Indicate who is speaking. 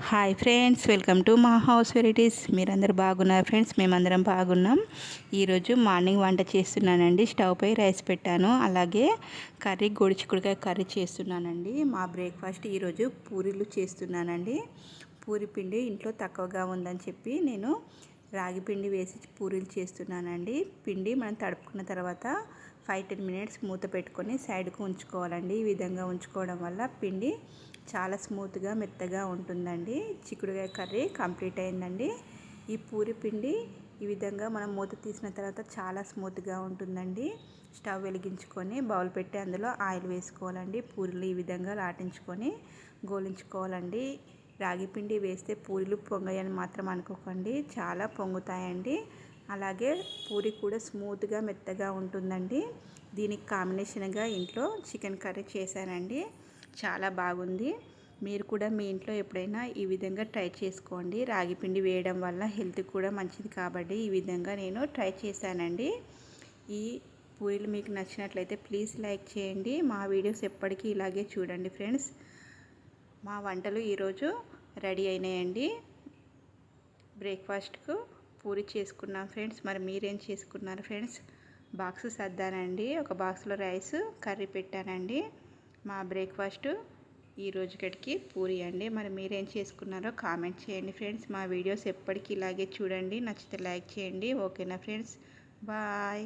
Speaker 1: Hi friends, welcome to మా house varieties. మీరందరూ బాగున్నారు ఫ్రెండ్స్? మేమందరం బాగున్నాం. ఈరోజు మార్నింగ్ వంట చేస్తున్నానండి. స్టవ్ పై రైస్ పెట్టాను, అలాగే గొడుచుకుడుకాయ కర్రీ చేస్తున్నానండి. మా బ్రేక్ఫాస్ట్ ఈరోజు పూరీలు చేస్తున్నానండి. పూరి పిండి ఇంట్లో తక్కువగా ఉందని చెప్పి నేను రాగి పిండి వేసి పూరీలు చేస్తున్నానండి. పిండి మనం తడుపుకున్న తర్వాత 5-10 మినిట్స్ మూత పెట్టుకొని సైడ్కు ఉంచుకోవాలండి. ఈ విధంగా ఉంచుకోవడం వల్ల పిండి చాలా స్మూత్గా మెత్తగా ఉంటుందండి. చిక్కుడుకాయ కర్రీ కంప్లీట్ అయిందండి. ఈ పూరి పిండి ఈ విధంగా మనం మూత తీసిన తర్వాత చాలా స్మూత్గా ఉంటుందండి. స్టవ్ వెలిగించుకొని బౌల్ పెట్టి అందులో ఆయిల్ వేసుకోవాలండి. పూరీలు ఈ విధంగా లాటించుకొని గోలించుకోవాలండి. రాగి పిండి వేస్తే పూరీలు పొంగాయని మాత్రం అనుకోకండి, చాలా పొంగుతాయండి. అలాగే పూరి కూడా స్మూత్గా మెత్తగా ఉంటుందండి. దీనికి కాంబినేషన్గా ఇంట్లో చికెన్ కర్రీ చేశానండి, చాలా బాగుంది. మీరు కూడా మీ ఇంట్లో ఎప్పుడైనా ఈ విధంగా ట్రై చేసుకోండి. రాగి పిండి వేయడం వల్ల హెల్త్ కూడా మంచిది కాబట్టి ఈ విధంగా నేను ట్రై చేశానండి. ఈ పూరీలు మీకు నచ్చినట్లయితే ప్లీజ్ లైక్ చేయండి. మా వీడియోస్ ఎప్పటికీ ఇలాగే చూడండి ఫ్రెండ్స్. మా వంటలు ఈరోజు రెడీ అయినాయండి. బ్రేక్ఫాస్ట్కు పూరి చేసుకున్నాం ఫ్రెండ్స్. మరి మీరేం చేసుకున్నారు ఫ్రెండ్స్? బాక్స్ సర్దానండి. ఒక బాక్స్లో రైస్ కర్రీ పెట్టానండి. మా బ్రేక్ఫాస్ట్ ఈ రోజుకి పూరి అండి. మరి మీరేం చేసుకున్నారో కామెంట్ చేయండి ఫ్రెండ్స్. మా వీడియోస్ ఎప్పటికీ ఇలాగే చూడండి. నచ్చితే లైక్ చేయండి. ఓకేనా ఫ్రెండ్స్? బాయ్.